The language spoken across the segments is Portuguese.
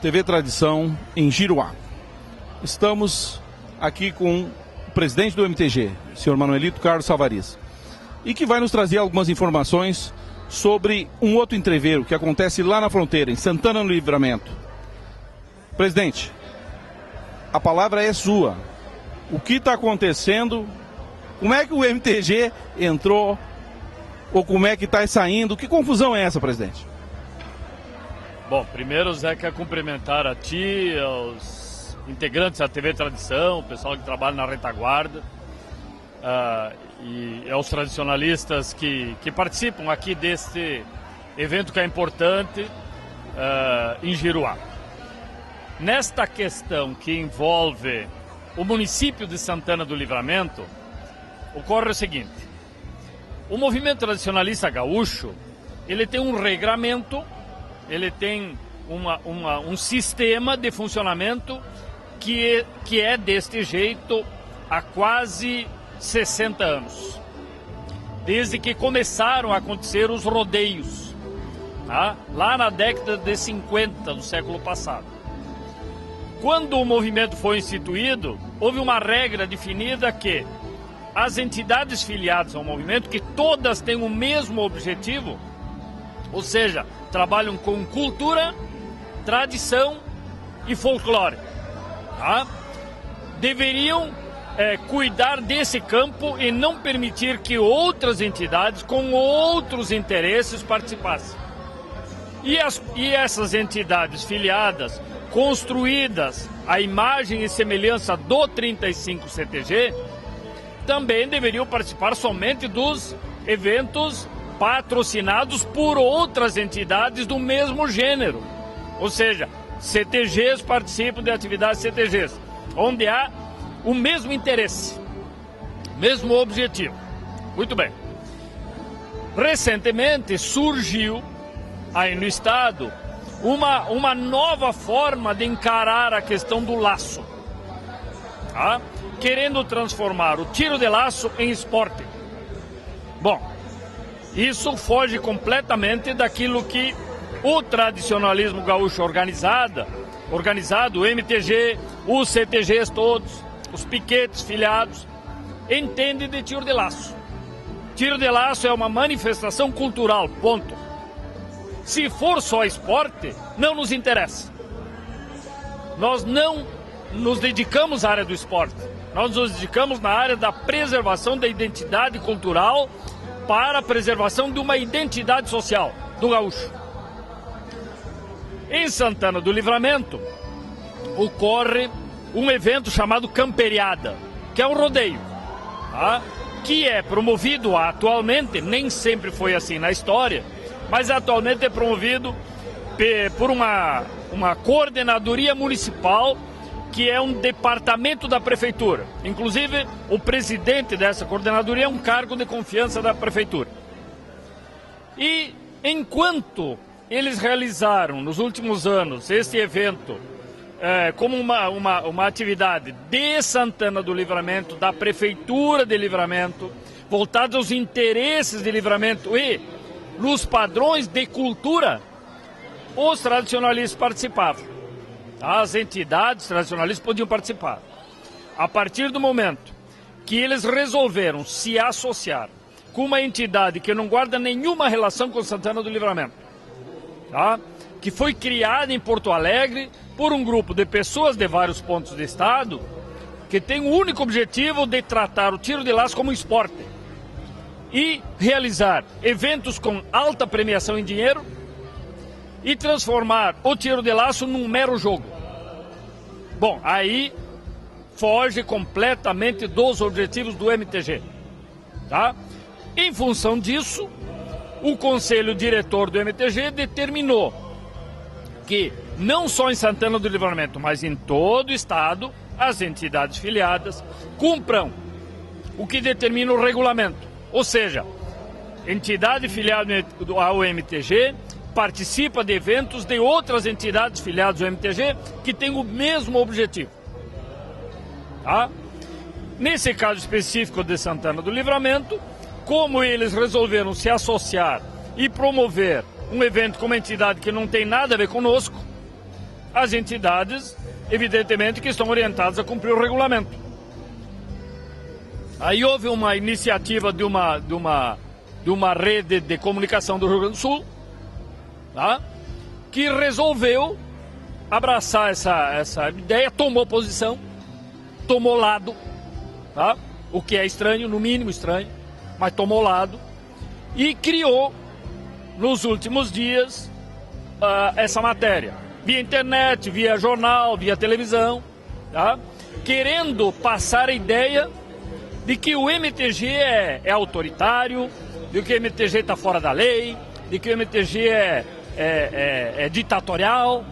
TV Tradição em Giruá. Estamos aqui com o presidente do MTG, o senhor Manuelito Carlos Savariz, e que vai nos trazer algumas informações sobre um outro entreveiro que acontece lá na fronteira, em Santana do Livramento. Presidente, a palavra é sua. O que está acontecendo? Como é que o MTG entrou? Ou como é que está saindo? Que confusão é essa, presidente? Bom, primeiro, Zeca, cumprimentar a ti, aos integrantes da TV Tradição, o pessoal que trabalha na retaguarda, e aos tradicionalistas que participam aqui deste evento que é importante em Giruá. Nesta questão que envolve o município de Santana do Livramento, ocorre o seguinte: o movimento tradicionalista gaúcho, ele tem um regramento, ele tem um sistema de funcionamento que é deste jeito há quase 60 anos. Desde que começaram a acontecer os rodeios, tá? Lá na década de 50 do século passado. Quando o movimento foi instituído, houve uma regra definida que as entidades filiadas ao movimento, que todas têm o mesmo objetivo, ou seja, trabalham com cultura, tradição e folclore, tá? Deveriam cuidar desse campo e não permitir que outras entidades com outros interesses participassem. E essas entidades filiadas, construídas à imagem e semelhança do 35 CTG, também deveriam participar somente dos eventos patrocinados por outras entidades do mesmo gênero. Ou seja, CTGs participam de atividades CTGs, onde há o mesmo interesse, mesmo objetivo. Muito bem. Recentemente surgiu aí no estado uma nova forma de encarar a questão do laço, tá? Querendo transformar o tiro de laço em esporte. Bom, isso foge completamente daquilo que o tradicionalismo gaúcho organizado, o MTG, os CTGs todos, os piquetes filiados, entendem de tiro de laço. Tiro de laço é uma manifestação cultural, ponto. Se for só esporte, não nos interessa. Nós não nos dedicamos à área do esporte. Nós nos dedicamos na área da preservação da identidade cultural para a preservação de uma identidade social do gaúcho. Em Santana do Livramento, ocorre um evento chamado Camperiada, que é um rodeio, tá? Que é promovido atualmente, nem sempre foi assim na história, mas atualmente é promovido por uma coordenadoria municipal, que é um departamento da prefeitura. Inclusive, o presidente dessa coordenadoria é um cargo de confiança da prefeitura. E enquanto eles realizaram nos últimos anos este evento como uma atividade de Santana do Livramento, da prefeitura de Livramento, voltada aos interesses de Livramento e nos padrões de cultura, os tradicionalistas participavam. As entidades tradicionalistas podiam participar. A partir do momento que eles resolveram se associar com uma entidade que não guarda nenhuma relação com Santana do Livramento, tá? Que foi criada em Porto Alegre por um grupo de pessoas de vários pontos do estado, que tem o único objetivo de tratar o tiro de laço como esporte e realizar eventos com alta premiação em dinheiro e transformar o tiro de laço num mero jogo. Bom, aí foge completamente dos objetivos do MTG, tá? Em função disso, o Conselho Diretor do MTG determinou que, não só em Santana do Livramento, mas em todo o estado, as entidades filiadas cumpram o que determina o regulamento. Ou seja, entidade filiada ao MTG participa de eventos de outras entidades filiadas ao MTG que têm o mesmo objetivo, tá? Nesse caso específico de Santana do Livramento, como eles resolveram se associar e promover um evento com uma entidade que não tem nada a ver conosco, as entidades, evidentemente, que estão orientadas a cumprir o regulamento. Aí houve uma iniciativa de uma rede de comunicação do Rio Grande do Sul, tá? Que resolveu abraçar essa ideia, tomou posição, tomou lado, tá? O que é estranho, no mínimo estranho, mas tomou lado, e criou, nos últimos dias, essa matéria, via internet, via jornal, via televisão, tá? Querendo passar a ideia de que o MTG é autoritário, de que o MTG está fora da lei, de que o MTG é ditatorial,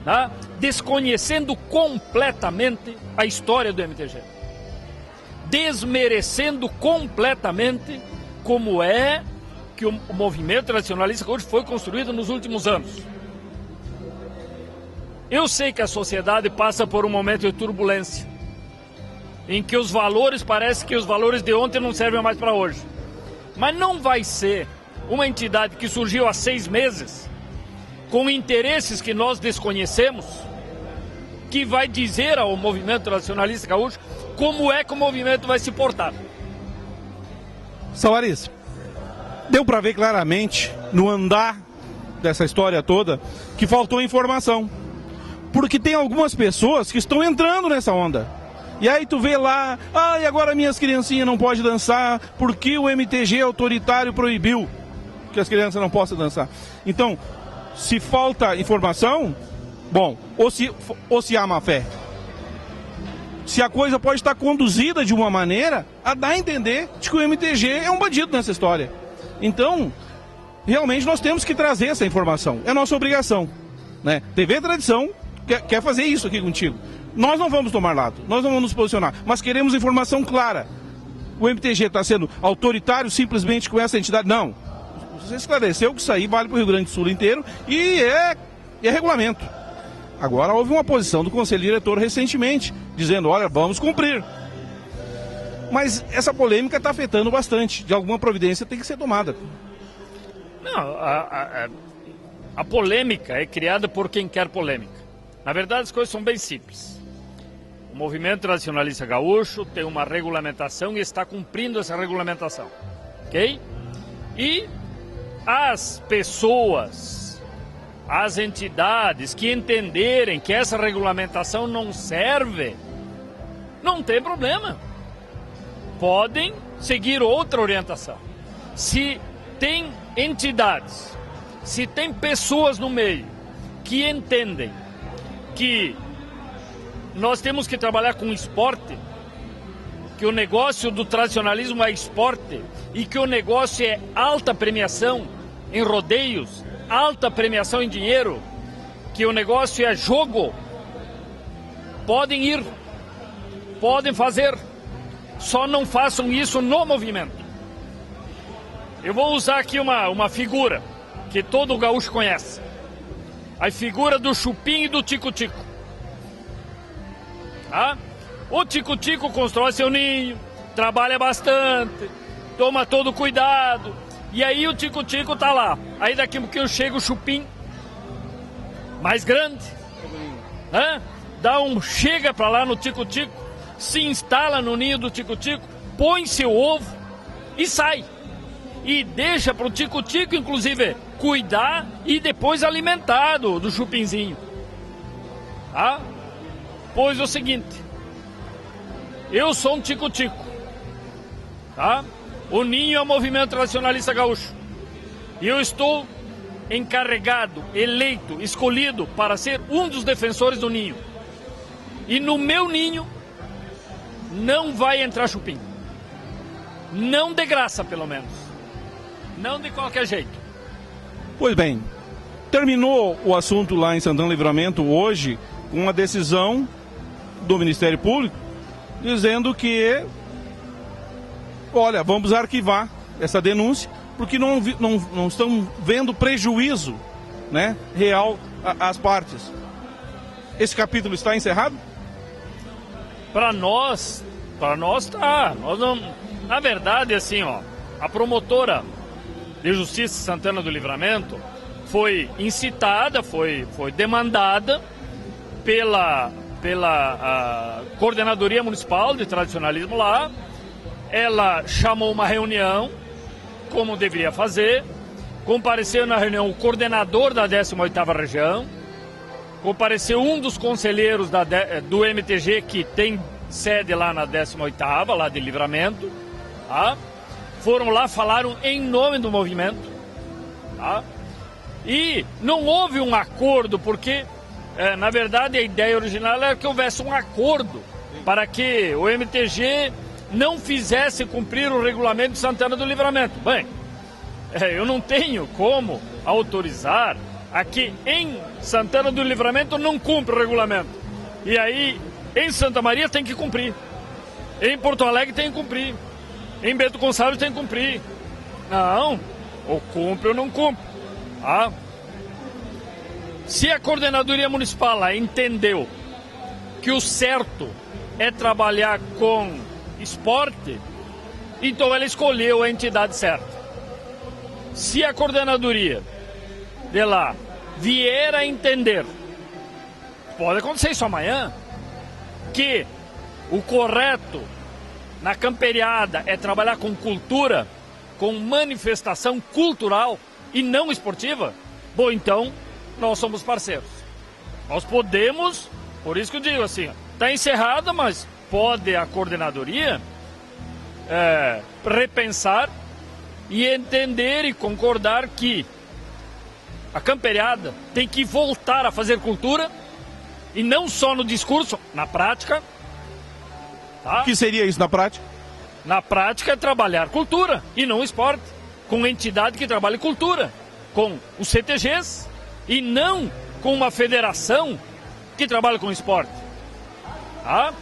tá? Desconhecendo completamente a história do MTG. Desmerecendo completamente como é que o movimento tradicionalista hoje foi construído nos últimos anos. Eu sei que a sociedade passa por um momento de turbulência, em que os valores, parece que os valores de ontem não servem mais para hoje. Mas não vai ser uma entidade que surgiu há 6 meses, com interesses que nós desconhecemos, que vai dizer ao movimento tradicionalista gaúcho como é que o movimento vai se portar. Savarez, deu para ver claramente, no andar dessa história toda, que faltou informação. Porque tem algumas pessoas que estão entrando nessa onda. E aí tu vê lá, e agora minhas criancinhas não podem dançar, porque o MTG autoritário proibiu que as crianças não possam dançar. Então, se falta informação, bom, ou se há má fé. Se a coisa pode estar conduzida de uma maneira a dar a entender de que o MTG é um bandido nessa história. Então, realmente nós temos que trazer essa informação. É nossa obrigação, né? TV Tradição quer fazer isso aqui contigo. Nós não vamos tomar lado, nós não vamos nos posicionar, mas queremos informação clara. O MTG está sendo autoritário simplesmente com essa entidade? Não. Você esclareceu que isso aí vale para o Rio Grande do Sul inteiro e é regulamento. Agora houve uma posição do Conselho Diretor recentemente, dizendo, olha, vamos cumprir. Mas essa polêmica está afetando bastante. De alguma providência tem que ser tomada. Não, a polêmica é criada por quem quer polêmica. Na verdade, as coisas são bem simples. O movimento tradicionalista gaúcho tem uma regulamentação e está cumprindo essa regulamentação. Ok? E as pessoas, as entidades que entenderem que essa regulamentação não serve, não tem problema. Podem seguir outra orientação. Se tem entidades, se tem pessoas no meio que entendem que nós temos que trabalhar com esporte, que o negócio do tradicionalismo é esporte e que o negócio é alta premiação em rodeios, alta premiação em dinheiro, que o negócio é jogo, podem ir, podem fazer, só não façam isso no movimento. Eu vou usar aqui uma figura que todo gaúcho conhece. A figura do Chupim e do Tico-Tico. Tá? O Tico-Tico constrói seu ninho, trabalha bastante, toma todo cuidado. E aí o Tico-Tico tá lá. Aí daqui a pouquinho chega o Chupim, mais grande, chega pra lá no Tico-Tico, se instala no ninho do Tico-Tico, põe seu ovo e sai. E deixa pro Tico-Tico, inclusive, cuidar e depois alimentar do Chupinzinho. Tá? Pois é o seguinte, eu sou um Tico-Tico, tá? O ninho é o movimento tradicionalista gaúcho. E eu estou encarregado, eleito, escolhido para ser um dos defensores do ninho. E no meu ninho não vai entrar Chupim. Não de graça, pelo menos. Não de qualquer jeito. Pois bem, terminou o assunto lá em Santana Livramento hoje com uma decisão do Ministério Público dizendo que, olha, vamos arquivar essa denúncia porque não estão vendo prejuízo, né, real às partes. Esse capítulo está encerrado? Para nós tá. Nós não, na verdade, assim, a promotora de Justiça de Santana do Livramento foi incitada, foi demandada pela Coordenadoria Municipal de Tradicionalismo lá. Ela chamou uma reunião, como deveria fazer. Compareceu na reunião o coordenador da 18ª região, compareceu um dos conselheiros do MTG, que tem sede lá na 18ª, lá de Livramento. Tá? Foram lá, falaram em nome do movimento. Tá? E não houve um acordo, porque, na verdade, a ideia original era que houvesse um acordo para que o MTG não fizesse cumprir o regulamento de Santana do Livramento. Bem, eu não tenho como autorizar a que em Santana do Livramento não cumpra o regulamento. E aí, em Santa Maria tem que cumprir. Em Porto Alegre tem que cumprir. Em Bento Gonçalves tem que cumprir. Não, ou cumpre ou não cumpre. Ah. Se a Coordenadoria Municipal lá entendeu que o certo é trabalhar com esporte, então ela escolheu a entidade certa. Se a coordenadoria de lá vier a entender, pode acontecer isso amanhã, que o correto na camperiada é trabalhar com cultura, com manifestação cultural e não esportiva, bom, então nós somos parceiros. Nós podemos, por isso que eu digo assim, está encerrada, mas pode a coordenadoria repensar e entender e concordar que a camperiada tem que voltar a fazer cultura, e não só no discurso, na prática. Tá? O que seria isso na prática? Na prática é trabalhar cultura e não esporte, com entidade que trabalhe cultura, com os CTGs, e não com uma federação que trabalha com esporte. Tá?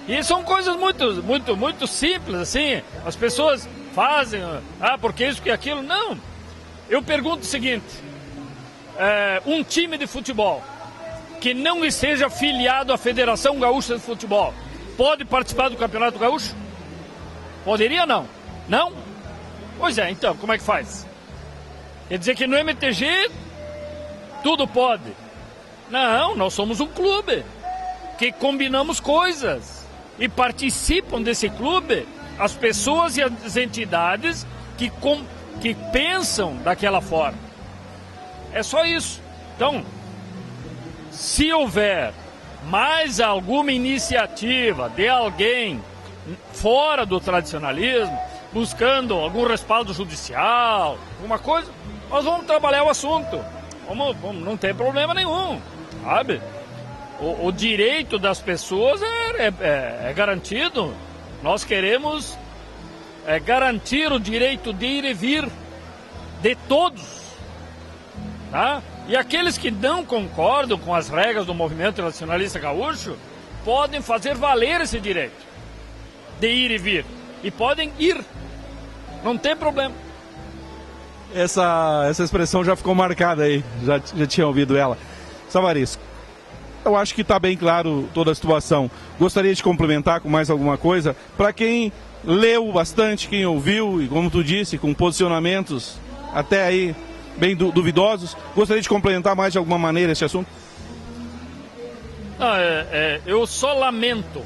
E são coisas muito simples, assim. As pessoas fazem, porque isso, que aquilo. Não. Eu pergunto o seguinte: um time de futebol que não esteja afiliado à Federação Gaúcha de Futebol pode participar do Campeonato Gaúcho? Poderia ou não? Não? Pois é, então, como é que faz? Quer dizer que no MTG tudo pode? Não, nós somos um clube que combinamos coisas. E participam desse clube as pessoas e as entidades que pensam daquela forma. É só isso. Então, se houver mais alguma iniciativa de alguém fora do tradicionalismo, buscando algum respaldo judicial, alguma coisa, nós vamos trabalhar o assunto. Não tem problema nenhum, sabe? O direito das pessoas é garantido. Nós queremos garantir o direito de ir e vir de todos. Tá? E aqueles que não concordam com as regras do movimento tradicionalista gaúcho podem fazer valer esse direito de ir e vir. E podem ir. Não tem problema. Essa expressão já ficou marcada aí. Já tinha ouvido ela. Savariz, eu acho que está bem claro toda a situação. Gostaria de complementar com mais alguma coisa. Para quem leu bastante, quem ouviu, e como tu disse, com posicionamentos até aí bem duvidosos, gostaria de complementar mais de alguma maneira esse assunto? Eu só lamento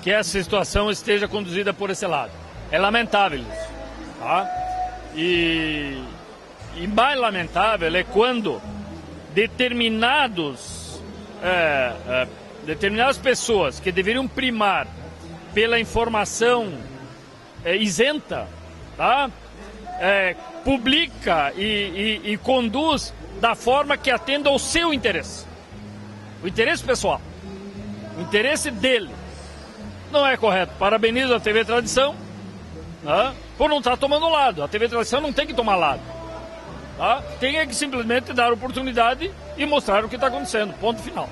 que essa situação esteja conduzida por esse lado. É lamentável isso. Tá? E mais lamentável é quando determinadas pessoas que deveriam primar pela informação isenta, tá? Publica e conduz da forma que atenda ao seu interesse. O interesse pessoal. O interesse dele. Não é correto. Parabenizo a TV Tradição, tá? Por não estar tomando lado. A TV Tradição não tem que tomar lado. Tá? Tem que simplesmente dar oportunidade e mostrar o que está acontecendo. Ponto final.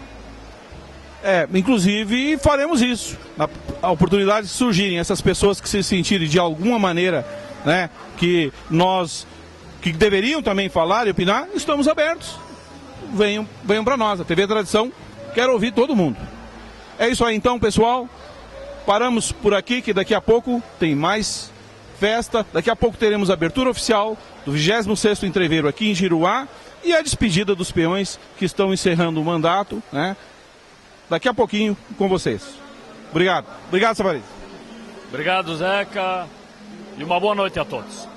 Inclusive faremos isso. A oportunidade de surgirem essas pessoas que se sentirem de alguma maneira, né, que deveriam também falar e opinar, estamos abertos. Venham para nós. A TV Tradição quer ouvir todo mundo. É isso aí então, pessoal. Paramos por aqui, que daqui a pouco tem mais festa. Daqui a pouco teremos a abertura oficial do 26º Entreveiro aqui em Giruá e a despedida dos peões que estão encerrando o mandato, né? daqui a pouquinho com vocês. Obrigado. Obrigado, Savarino. Obrigado, Zeca. E uma boa noite a todos.